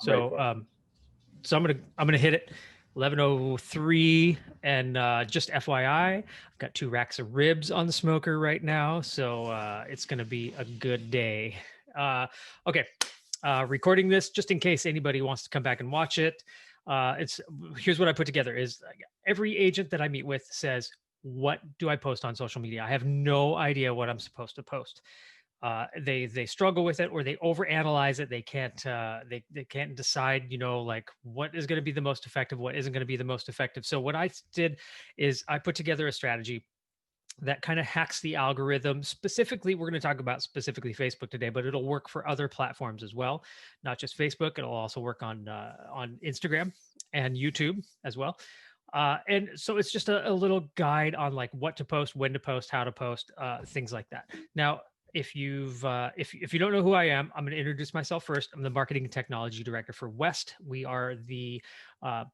Great So, question. so I'm gonna hit it. 11:03, and just FYI, I've got 2 racks of ribs on the smoker right now, so it's gonna be a good day. Okay, recording this just in case anybody wants to come back and watch it. It's Here's what I put together: is every agent that I meet with says, "What do I post on social media? I have no idea what I'm supposed to post." They struggle with it, or they overanalyze it. They can't decide, like what is going to be the most effective, what isn't going to be the most effective. So what I did is I put together a strategy that kind of hacks the algorithm. Specifically, we're going to talk about specifically Facebook today, but it'll work for other platforms as well, not just Facebook. It'll also work on Instagram and YouTube as well. And so it's just a little guide on like what to post, when to post, how to post, things like that. Now, if you don't know who I am, I'm going to introduce myself first. I'm the marketing and technology director for West. We are the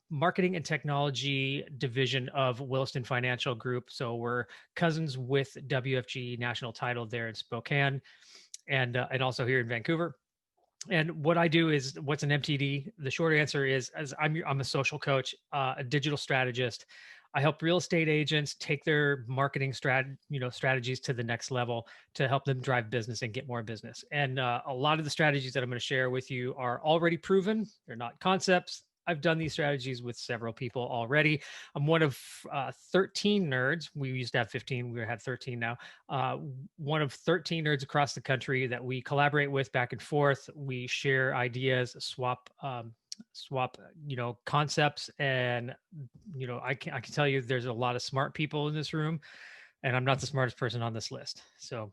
marketing and technology division of Williston Financial Group. So we're cousins with WFG National Title there in Spokane, and also here in Vancouver. And what I do is, what's an MTD? The short answer is, as I'm a social coach, a digital strategist. I help real estate agents take their marketing strategies to the next level to help them drive business and get more business. And a lot of the strategies that I'm going to share with you are already proven. They're not concepts. I've done these strategies with several people already. I'm one of 13 nerds. We used to have 15. We have 13 now. Uh, One of 13 nerds across the country that we collaborate with back and forth. We share ideas, swap concepts, and I can tell you there's a lot of smart people in this room, and I'm not the smartest person on this list. So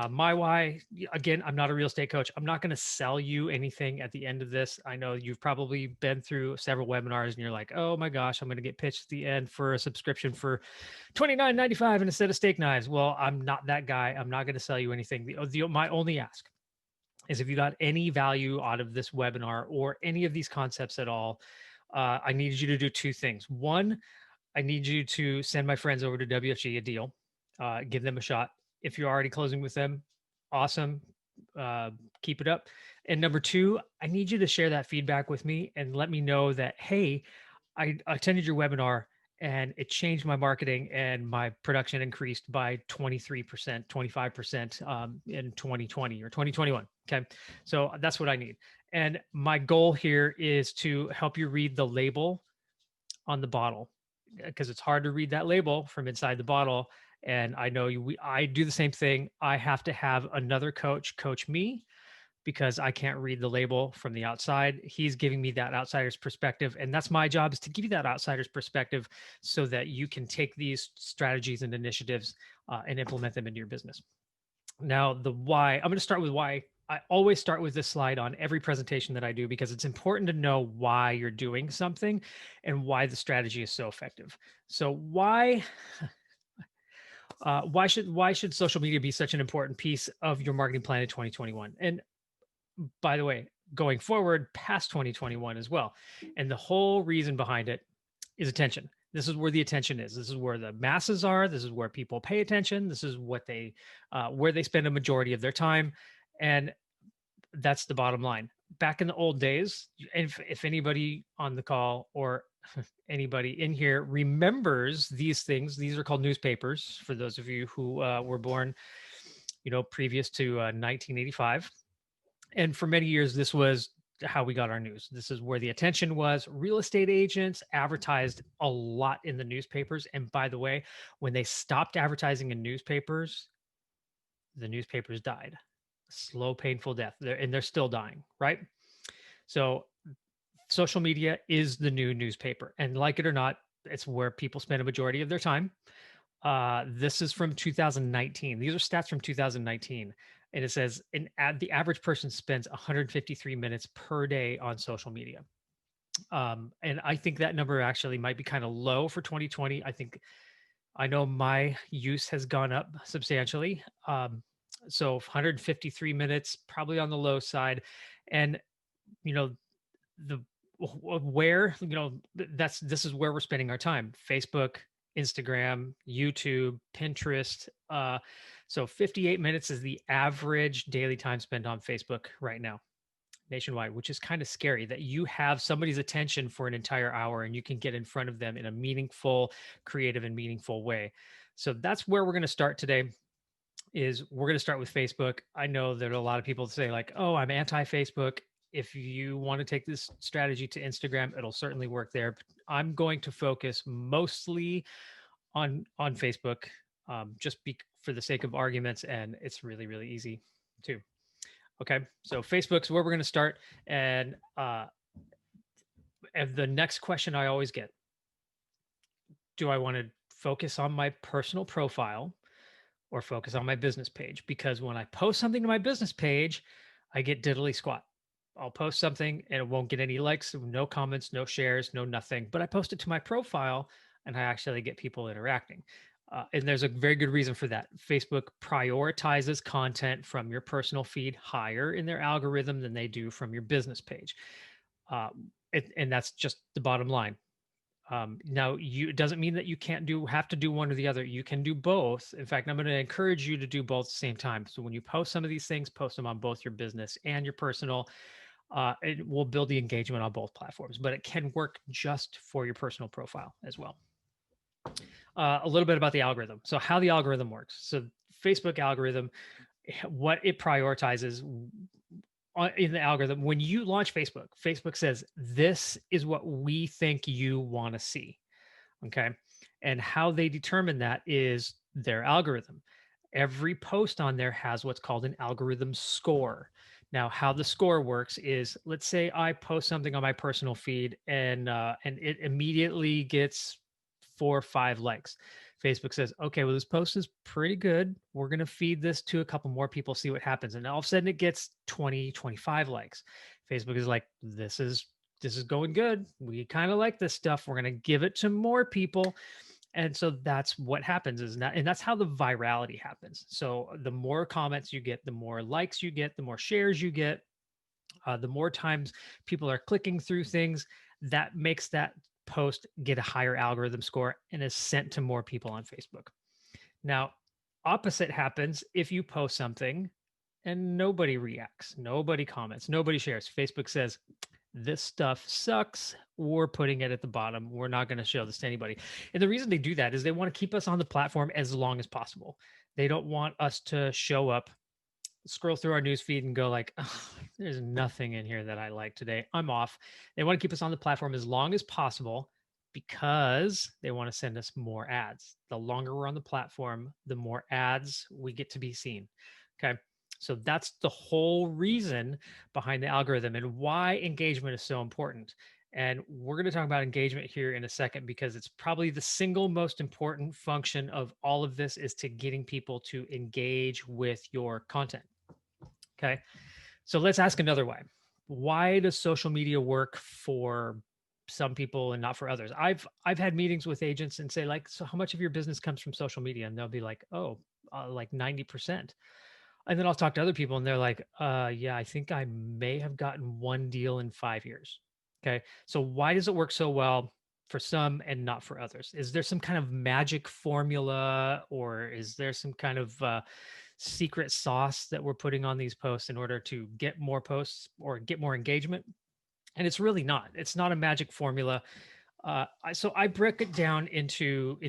my why, again, I'm not a real estate coach. I'm not going to sell you anything at the end of this. I know you've probably been through several webinars and you're like, oh my gosh, I'm going to get pitched at the end for a subscription for $29.95 and a set of steak knives. Well, I'm not that guy. I'm not going to sell you anything. My only ask is, if you got any value out of this webinar or any of these concepts at all, I need you to do 2 things. One, I need you to send my friends over to WFG a deal, give them a shot. If you're already closing with them, awesome. Uh, Keep it up. And number 2, I need you to share that feedback with me and let me know that, hey, I attended your webinar and it changed my marketing and my production increased by 23%, 25% in 2020 or 2021. Okay. So that's what I need. And my goal here is to help you read the label on the bottle, because it's hard to read that label from inside the bottle. And I know I do the same thing. I have to have another coach me, because I can't read the label from the outside. He's giving me that outsider's perspective. And that's my job, is to give you that outsider's perspective so that you can take these strategies and initiatives and implement them into your business. Now, the why, I'm going to start with why. I always start with this slide on every presentation that I do, because it's important to know why you're doing something and why the strategy is so effective. So why should social media be such an important piece of your marketing plan in 2021? And by the way, going forward past 2021 as well. And the whole reason behind it is attention. This is where the attention is. This is where the masses are. This is where people pay attention. This is where they spend a majority of their time. And that's the bottom line. Back in the old days, if anybody on the call or anybody in here remembers these things, these are called newspapers. For those of you who were born, previous to 1985. And for many years, this was how we got our news. This is where the attention was. Real estate agents advertised a lot in the newspapers. And by the way, when they stopped advertising in newspapers, the newspapers died. Slow, painful death. They're still dying, right? So social media is the new newspaper. And like it or not, it's where people spend a majority of their time. This is from 2019. These are stats from 2019. And it says the average person spends 153 minutes per day on social media. And I think that number actually might be kind of low for 2020. I know my use has gone up substantially. So 153 minutes, probably on the low side. And, you know, the where, this is where we're spending our time: Facebook, Instagram, YouTube, Pinterest. So 58 minutes is the average daily time spent on Facebook right now. nationwide, which is kind of scary that you have somebody's attention for an entire hour and you can get in front of them in a meaningful, creative, and meaningful way. So that's where we're going to start today. Is we're going to start with Facebook. I know that a lot of people say like, "Oh, I'm anti-Facebook." If you want to take this strategy to Instagram, it'll certainly work there. But I'm going to focus mostly on Facebook, for the sake of arguments, and it's really really easy too. Okay, so Facebook's where we're going to start, and the next question I always get: do I want to focus on my personal profile or focus on my business page? Because when I post something to my business page, I get diddly squat. I'll post something and it won't get any likes, no comments, no shares, no nothing. But I post it to my profile and I actually get people interacting. And there's a very good reason for that. Facebook prioritizes content from your personal feed higher in their algorithm than they do from your business page. And that's just the bottom line. Now, it doesn't mean that you can't have to do one or the other. You can do both. In fact, I'm going to encourage you to do both at the same time. So when you post some of these things, post them on both your business and your personal. It will build the engagement on both platforms, but it can work just for your personal profile as well. A little bit about the algorithm. So how the algorithm works. So Facebook algorithm, what it prioritizes in the algorithm. When you launch Facebook, Facebook says, this is what we think you want to see. Okay. And how they determine that is their algorithm. Every post on there has what's called an algorithm score. Now, how the score works is, let's say I post something on my personal feed and it immediately gets 4 or 5 likes. Facebook says, okay, well, this post is pretty good. We're going to feed this to a couple more people, see what happens. And all of a sudden it gets 20, 25 likes. Facebook is like, this is going good. We kind of like this stuff. We're going to give it to more people. And so that's what happens and that's how the virality happens. So the more comments you get, the more likes you get, the more shares you get, the more times people are clicking through things, that makes that post get a higher algorithm score and is sent to more people on Facebook. Now, opposite happens if you post something and nobody reacts, nobody comments, nobody shares. Facebook says, this stuff sucks. We're putting it at the bottom. We're not going to show this to anybody. And the reason they do that is they want to keep us on the platform as long as possible. They don't want us to show up, scroll through our news feed and go like, oh, there's nothing in here that I like today. I'm off. They want to keep us on the platform as long as possible because they want to send us more ads. The longer we're on the platform, the more ads we get to be seen. Okay. So that's the whole reason behind the algorithm and why engagement is so important. And we're going to talk about engagement here in a second because it's probably the single most important function of all of this is to getting people to engage with your content. Okay. So let's ask another way. Why does social media work for some people and not for others? I've had meetings with agents and say like, so how much of your business comes from social media? And they'll be like, oh, like 90%. And then I'll talk to other people and they're like, yeah, I think I may have gotten one deal in 5 years. Okay. So why does it work so well for some and not for others? Is there some kind of magic formula or is there some kind of secret sauce that we're putting on these posts in order to get more posts or get more engagement? And it's really not. It's not a magic formula. So I break it down into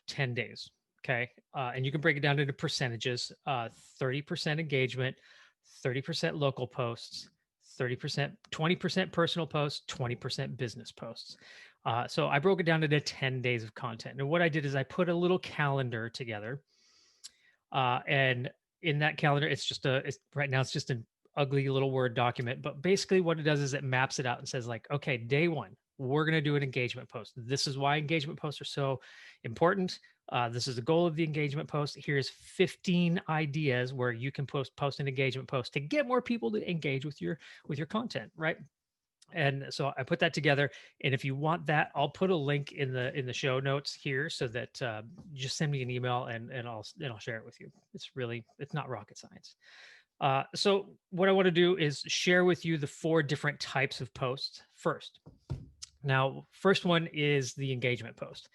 10 days. Okay. And you can break it down into percentages, 30% engagement, 30% local posts, 30%, 20% personal posts, 20% business posts. So I broke it down into 10 days of content. And what I did is I put a little calendar together. And in that calendar, right now it's just an ugly little Word document. But basically what it does is it maps it out and says like, okay, day one, we're going to do an engagement post. This is why engagement posts are so important. This is the goal of the engagement post. Here's 15 ideas where you can post an engagement post to get more people to engage with your content, right? And so I put that together. And if you want that, I'll put a link in the show notes here so that just send me an email and I'll share it with you. It's not rocket science. So what I want to do is share with you the 4 different types of posts first. Now, first one is the engagement post.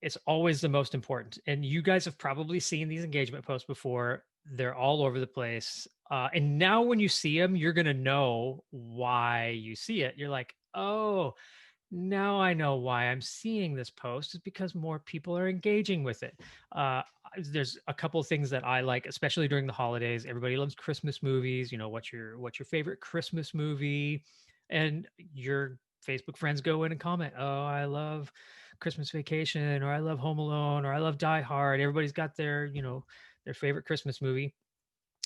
It's always the most important. And you guys have probably seen these engagement posts before. They're all over the place. And now when you see them, you're going to know why you see it. You're like, oh, now I know why I'm seeing this post is because more people are engaging with it. There's a couple of things that I like, especially during the holidays. Everybody loves Christmas movies. You know, what's your favorite Christmas movie? And your Facebook friends go in and comment, "Oh, I love Christmas Vacation," or "I love Home Alone," or "I love Die Hard." Everybody's got their, their favorite Christmas movie.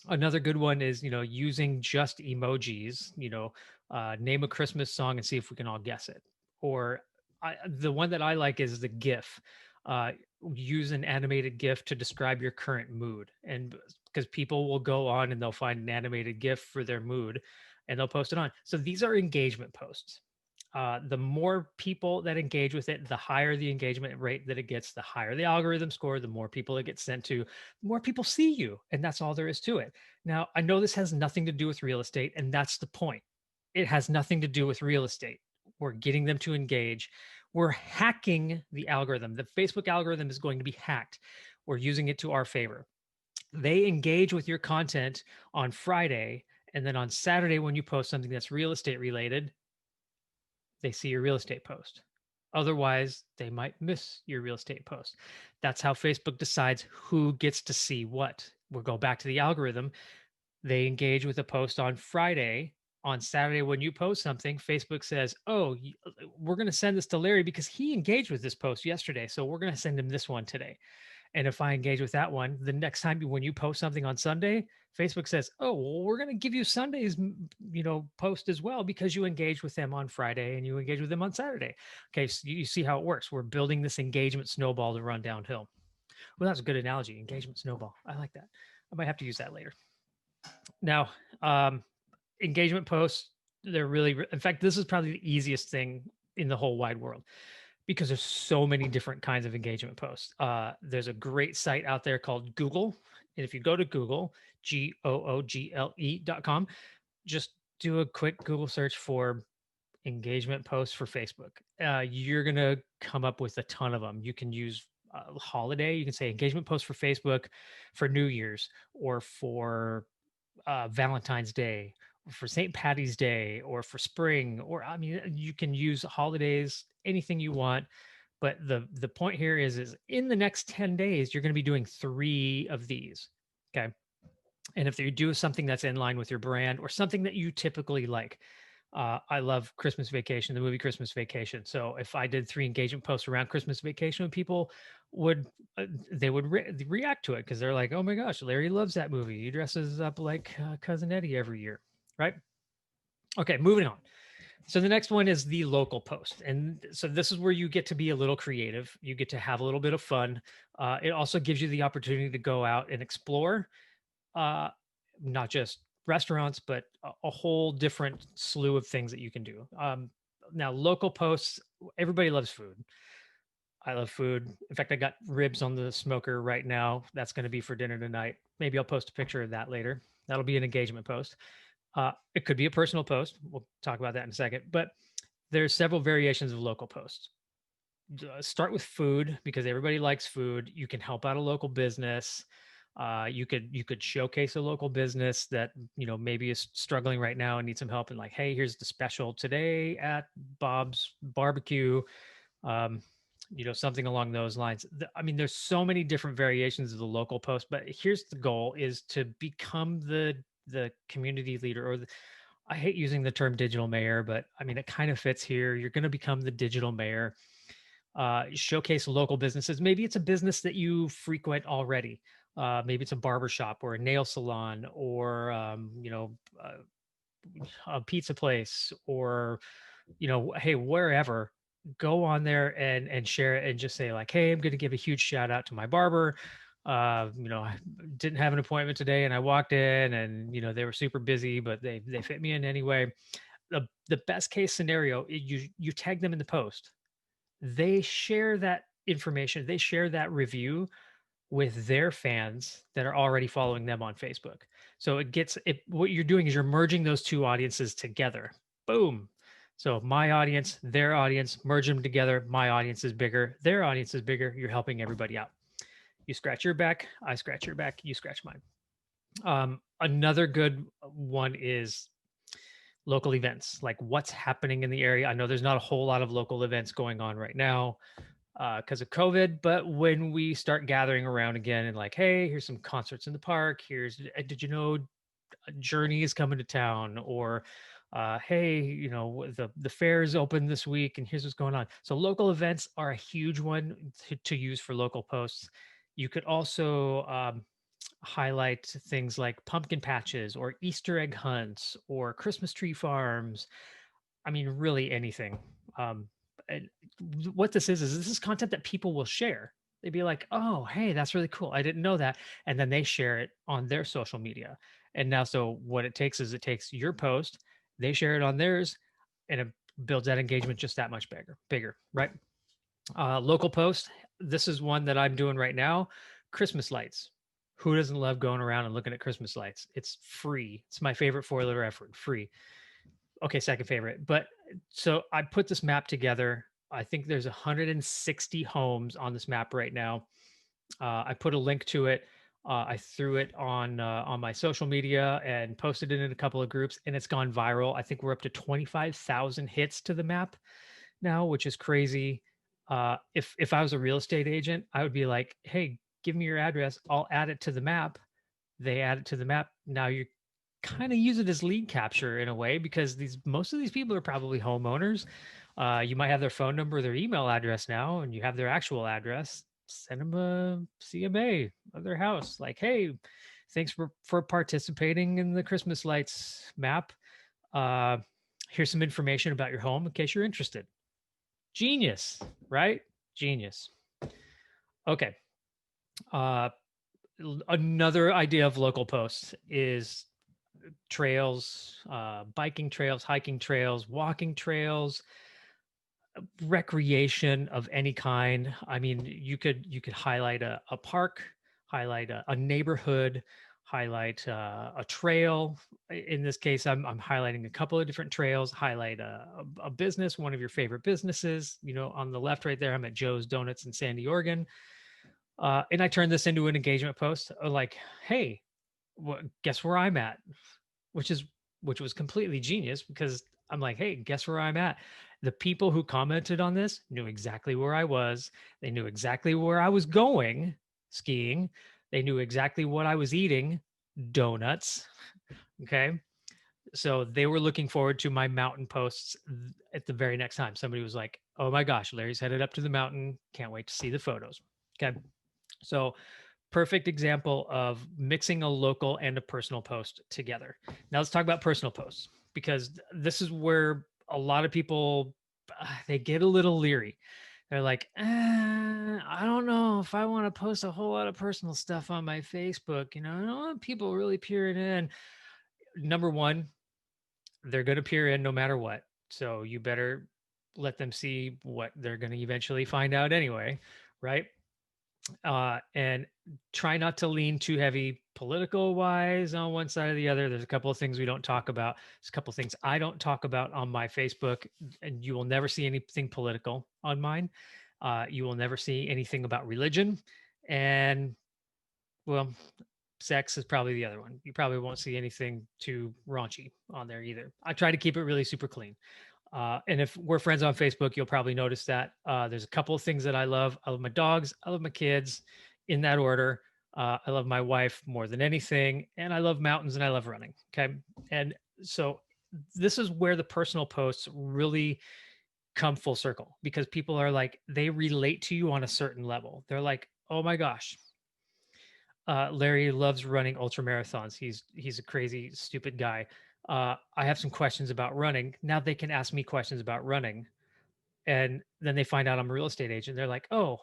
Another good one is, using just emojis, name a Christmas song and see if we can all guess it. Or the one that I like is the GIF. Uh, Use an animated GIF to describe your current mood. And because people will go on and they'll find an animated GIF for their mood and they'll post it on. So these are engagement posts. The more people that engage with it, the higher the engagement rate that it gets, the higher the algorithm score, the more people it gets sent to, the more people see you. And that's all there is to it. Now, I know this has nothing to do with real estate, and that's the point. It has nothing to do with real estate. We're getting them to engage. We're hacking the algorithm. The Facebook algorithm is going to be hacked. We're using it to our favor. They engage with your content on Friday, and then on Saturday, when you post something that's real estate related, they see your real estate post. Otherwise, they might miss your real estate post. That's how Facebook decides who gets to see what. We'll go back to the algorithm. They engage with a post on Friday. On Saturday, when you post something, Facebook says, "Oh, we're going to send this to Larry because he engaged with this post yesterday. So we're going to send him this one today." And if I engage with that one, the next time when you post something on Sunday, Facebook says, "Oh, well, we're going to give you Sunday's, post as well because you engaged with them on Friday and you engaged with them on Saturday." Okay, so you see how it works. We're building this engagement snowball to run downhill. Well, that's a good analogy. Engagement snowball. I like that. I might have to use that later. Now, engagement posts, they're really, in fact, this is probably the easiest thing in the whole wide world because there's so many different kinds of engagement posts. There's a great site out there called Google. And if you go to Google, Google.com, just do a quick Google search for engagement posts for Facebook. You're going to come up with a ton of them. You can use holiday. You can say engagement post for Facebook for New Year's or for Valentine's Day, or for St. Patty's Day, or for spring, or I mean, you can use holidays, anything you want. But the point here is in the next 10 days, you're going to be doing 3 of these. Okay. And if you do something that's in line with your brand or something that you typically like, I love Christmas Vacation, the movie Christmas Vacation. So if I did 3 engagement posts around Christmas Vacation, people would they would react to it because they're like, "Oh my gosh, Larry loves that movie. He dresses up like Cousin Eddie every year." Right? Okay, moving on. So the next one is the local post. And so this is where you get to be a little creative. You get to have a little bit of fun. It also gives you the opportunity to go out and explore uh, not just restaurants, but a whole different slew of things that you can do. Now, local posts, everybody loves food. I love food. In fact, I got ribs on the smoker right now. That's going to be for dinner tonight. Maybe I'll post a picture of that later. That'll be an engagement post. It could be a personal post. We'll talk about that in a second. But there's several variations of local posts. Start with food because everybody likes food. You can help out a local business. You could showcase a local business that maybe is struggling right now and needs some help. And like, hey, here's the special today at Bob's Barbecue. Um, something along those lines. I mean, there's so many different variations of the local post, but here's the goal: is to become the community leader, or I hate using the term digital mayor, but I mean it kind of fits here. You're going to become the digital mayor. Showcase local businesses. Maybe it's a business that you frequent already. Maybe it's a barber shop or a nail salon or a pizza place or hey, wherever. Go on there and share it and just say like, hey, I'm going to give a huge shout out to my barber. I didn't have an appointment today and I walked in and they were super busy, but they fit me in anyway. The best case scenario, you tag them in the post, they share that information, they share that review with their fans that are already following them on Facebook. So what you're doing is you're merging those two audiences together. Boom. So my audience, their audience, merge them together. My audience is bigger, their audience is bigger. You're helping everybody out. You scratch your back, I scratch your back, you scratch mine. Another good one is local events, like what's happening in the area. I know there's not a whole lot of local events going on right now because of COVID, but when we start gathering around again and like, hey, here's some concerts in the park. Here's, did you know Journey is coming to town? Or, hey, you know, the fair is open this week and here's what's going on. So local events are a huge one to use for local posts. You could also highlight things like pumpkin patches or Easter egg hunts or Christmas tree farms. I mean, really anything. Um, and what this is content that people will share. They'd be like, "Oh, hey, that's really cool. I didn't know that," and then they share it on their social media. And now, so what it takes is it takes your post, they share it on theirs, and it builds that engagement just that much bigger, right? Local post. This is one that I'm doing right now. Christmas lights. Who doesn't love going around and looking at Christmas lights? It's free. It's my favorite four-letter effort. Free. Okay, second favorite. But so I put this map together. I think there's 160 homes on this map right now. I put a link to it. I threw it on my social media and posted it in a couple of groups, and it's gone viral. I think we're up to 25,000 hits to the map now, which is crazy. If I was a real estate agent, I would be like, "Hey, give me your address. I'll add it to the map." They add it to the map. Now you kind of use it as lead capture in a way because these most of these people are probably homeowners. You might have their phone number, their email address now, and you have their actual address. Send them a CMA of their house. Like, hey, thanks for participating in the Christmas lights map. Uh, here's some information about your home in case you're interested. Genius, right? Genius. Okay. Uh, Another idea of local posts is trails, biking trails, hiking trails, walking trails, recreation of any kind. I mean, you could highlight a park, highlight a neighborhood, highlight a trail. In this case, I'm highlighting a couple of different trails. Highlight a business, one of your favorite businesses. You know, on the left right there, I'm at Joe's Donuts in Sandy, Oregon. And I turned this into an engagement post, like, "Hey, guess where I'm at?" which is which was completely genius because I'm like, "Hey, guess where I'm at?" The people who commented on this knew exactly where I was. They knew exactly where I was going skiing. They knew exactly what I was eating, donuts. Okay. So they were looking forward to my mountain posts at the very next time. Somebody was like, "Oh my gosh, Larry's headed up to the mountain. Can't wait to see the photos." Okay. So perfect example of mixing a local and a personal post together. Now let's talk about personal posts because this is where a lot of people they get a little leery. They're like, I don't know if I want to post a whole lot of personal stuff on my Facebook. You know, I don't want people really peering in. Number one, they're going to peer in no matter what. So you better let them see what they're going to eventually find out anyway, right? And try not to lean too heavy political wise on one side or the other. There's a couple of things we don't talk about. There's a couple of things I don't talk about on my Facebook, and you will never see anything political on mine. You will never see anything about religion, and well, sex is probably the other one. You probably won't see anything too raunchy on there either. I try to keep it really super clean. And if we're friends on Facebook, you'll probably notice that there's a couple of things that I love. I love my dogs. I love my kids in that order. I love my wife more than anything. And I love mountains and I love running. Okay. And so this is where the personal posts really come full circle because people are like, they relate to you on a certain level. They're like, oh my gosh, Larry loves running ultra marathons. He's a crazy, stupid guy. I have some questions about running. Now they can ask me questions about running, and then they find out I'm a real estate agent. They're like, "Oh,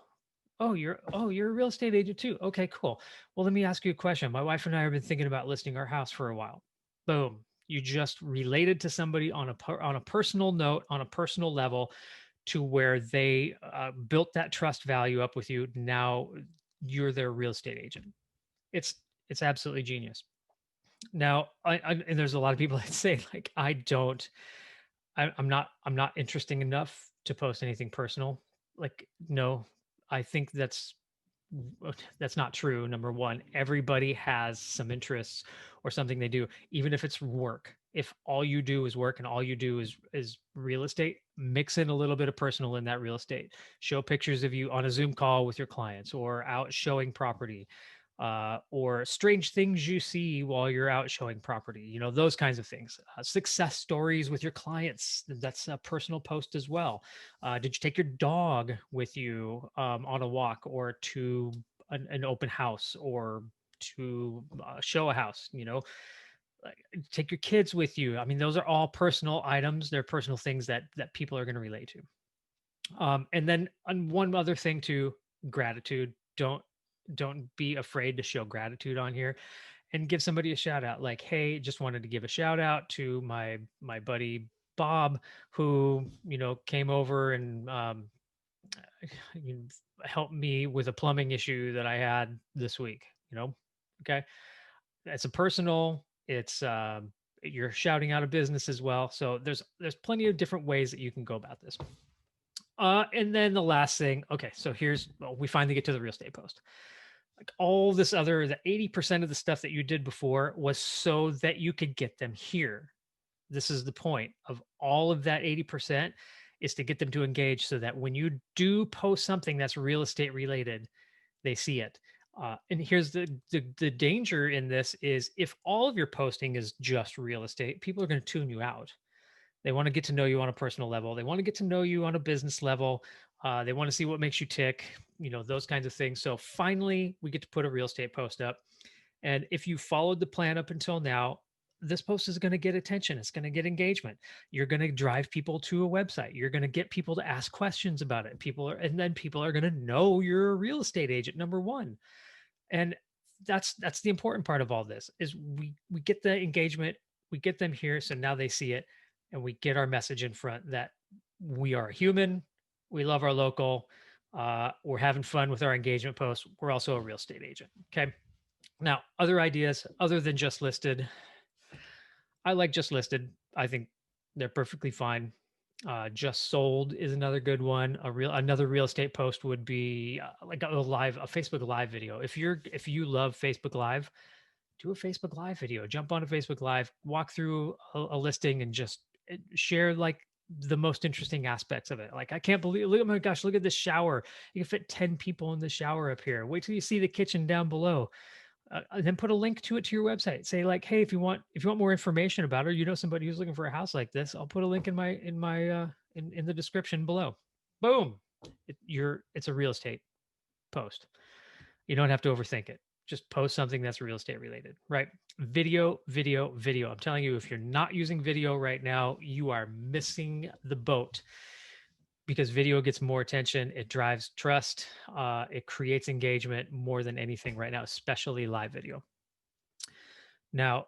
you're a real estate agent too. Okay, cool. Well, let me ask you a question. My wife and I have been thinking about listing our house for a while." Boom. You just related to somebody on a personal note, on a personal level, to where they built that trust value up with you. Now you're their real estate agent. It's absolutely genius. Now, and there's a lot of people that say like I don't, I'm not interesting enough to post anything personal. Like no, I think that's That's not true. Number one, everybody has some interests or something they do, even if it's work. If all you do is work and all you do is real estate, mix in a little bit of personal in that real estate. Show pictures of you on a Zoom call with your clients or out showing property, or strange things you see while you're out showing property. You know, those kinds of things. Success stories with your clients. That's a personal post as well. Did you take your dog with you on a walk or to an open house or to show a house? You know, take your kids with you. I mean, those are all personal items. They're personal things that people are going to relate to. And then on one other thing too, gratitude. Don't be afraid to show gratitude on here and give somebody a shout out. Like, hey, just wanted to give a shout out to my buddy Bob, who, you know, came over and you know, helped me with a plumbing issue that I had this week. You know, okay, it's a personal. It's you're shouting out a business as well. So there's plenty of different ways that you can go about this. And then the last thing, okay, so here's, well, we finally get to the real estate post. Like all this other, the 80% of the stuff that you did before was so that you could get them here. This is the point of all of that 80% is to get them to engage so that when you do post something that's real estate related, they see it. And here's the danger in this is if all of your posting is just real estate, people are going to tune you out. They want to get to know you on a personal level. They want to get to know you on a business level. They want to see what makes you tick, you know, those kinds of things. So finally, we get to put a real estate post up. And if you followed the plan up until now, this post is going to get attention. It's going to get engagement. You're going to drive people to a website. You're going to get people to ask questions about it. And then people are going to know you're a real estate agent, number one. And that's the important part of all this is we get the engagement, we get them here, so now they see it, and we get our message in front that we are a human, we love our local, we're having fun with our engagement posts. We're also a real estate agent. Okay. Now, other ideas other than just listed, I like just listed. I think they're perfectly fine. Just sold is another good one. Another real estate post would be like a Facebook Live video. If you love Facebook Live, do a Facebook Live video. Jump on a Facebook Live, walk through a listing, and just share like the most interesting aspects of it. Like, I can't believe, look, oh my gosh, look at this shower. You can fit 10 people in the shower up here. Wait till you see the kitchen down below. Then put a link to it to your website. Say like, hey, if you want more information about it, or you know somebody who's looking for a house like this, I'll put a link in the description below. Boom, it's a real estate post. You don't have to overthink it. Just post something that's real estate related, right? Video, video, video. I'm telling you, if you're not using video right now, you are missing the boat because video gets more attention. It drives trust. It creates engagement more than anything right now, especially live video. Now,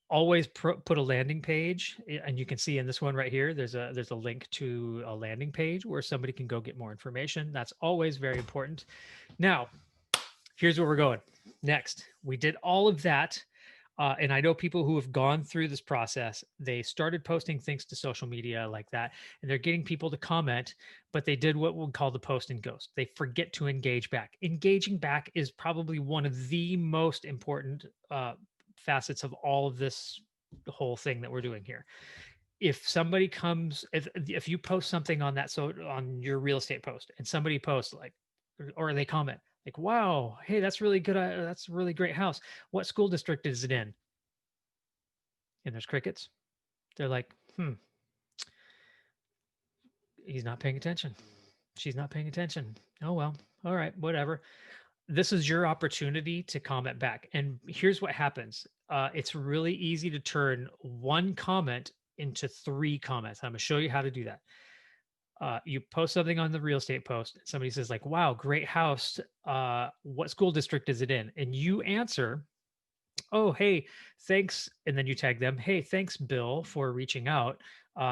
always put a landing page, and you can see in this one right here, there's a link to a landing page where somebody can go get more information. That's always very important. Now, here's where we're going next. We did all of that. And I know people who have gone through this process. They started posting things to social media like that, and they're getting people to comment, but they did what we call the post and ghost. They forget to engage back. Engaging back is probably one of the most important facets of all of this whole thing that we're doing here. If somebody comes, if you post something on that, so on your real estate post, and somebody posts like, or they comment, like, wow, hey, that's really good. That's a really great house. What school district is it in? And there's crickets. They're like, he's not paying attention. She's not paying attention. Oh, well, all right, whatever. This is your opportunity to comment back. And here's what happens. It's really easy to turn one comment into 3 comments. I'm going to show you how to do that. You post something on the real estate post. Somebody says like, wow, great house. What school district is it in? And you answer, oh, hey, thanks. And then you tag them. Hey, thanks, Bill, for reaching out.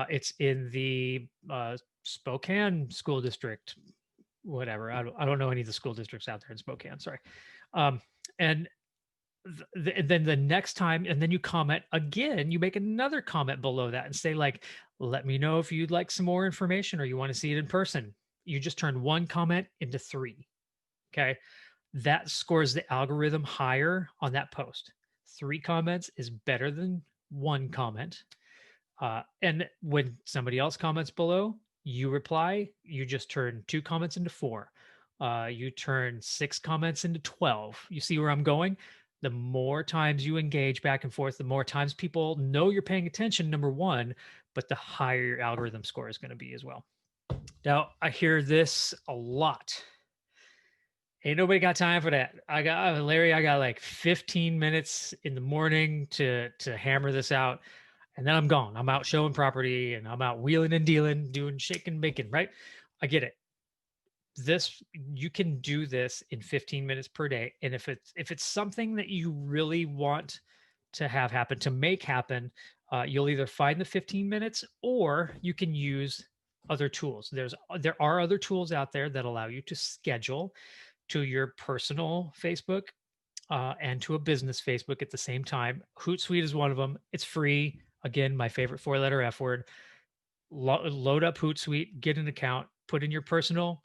It's in the Spokane school district, whatever. I don't know any of the school districts out there in Spokane. Sorry. And then the next time, and then you comment again, you make another comment below that and say like, let me know if you'd like some more information or you want to see it in person. You just turn one comment into 3. Okay. That scores the algorithm higher on that post. 3 comments is better than 1 comment. And when somebody else comments below, you reply, you just turn 2 comments into 4. You turn 6 comments into 12. You see where I'm going? The more times you engage back and forth, the more times people know you're paying attention, number one, but the higher your algorithm score is going to be as well. Now, I hear this a lot. Ain't nobody got time for that. Larry, I got like 15 minutes in the morning to hammer this out, and then I'm gone. I'm out showing property and I'm out wheeling and dealing, doing shaking bacon, right? I get it. You can do this in 15 minutes per day. And if it's something that you really want to have happen, to make happen, you'll either find the 15 minutes or you can use other tools. There are other tools out there that allow you to schedule to your personal Facebook and to a business Facebook at the same time. Hootsuite is one of them. It's free. Again, my favorite 4-letter F word. Load up Hootsuite, get an account, put in your personal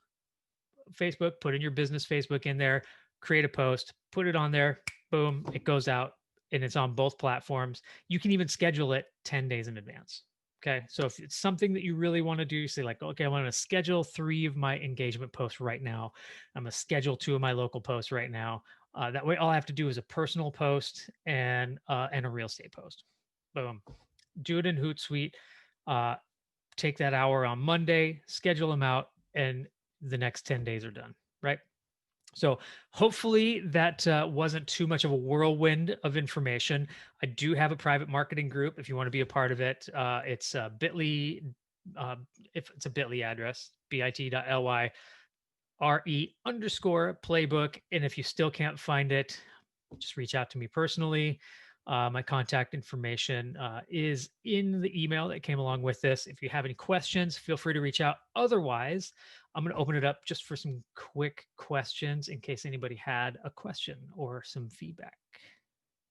Facebook, put in your business Facebook in there, create a post, put it on there, boom, it goes out and it's on both platforms. You can even schedule it 10 days in advance. Okay. So if it's something that you really want to do, say like, okay, I want to schedule 3 of my engagement posts right now. I'm going to schedule 2 of my local posts right now. That way, all I have to do is a personal post and a real estate post. Boom. Do it in Hootsuite. Uh, take that hour on Monday, schedule them out, and the next 10 days are done, right? So hopefully that wasn't too much of a whirlwind of information. I do have a private marketing group if you want to be a part of it. It's bit.ly, if it's a bit.ly address, bit.ly re_playbook. And if you still can't find it, just reach out to me personally. My contact information is in the email that came along with this. If you have any questions, feel free to reach out. Otherwise, I'm going to open it up just for some quick questions in case anybody had a question or some feedback.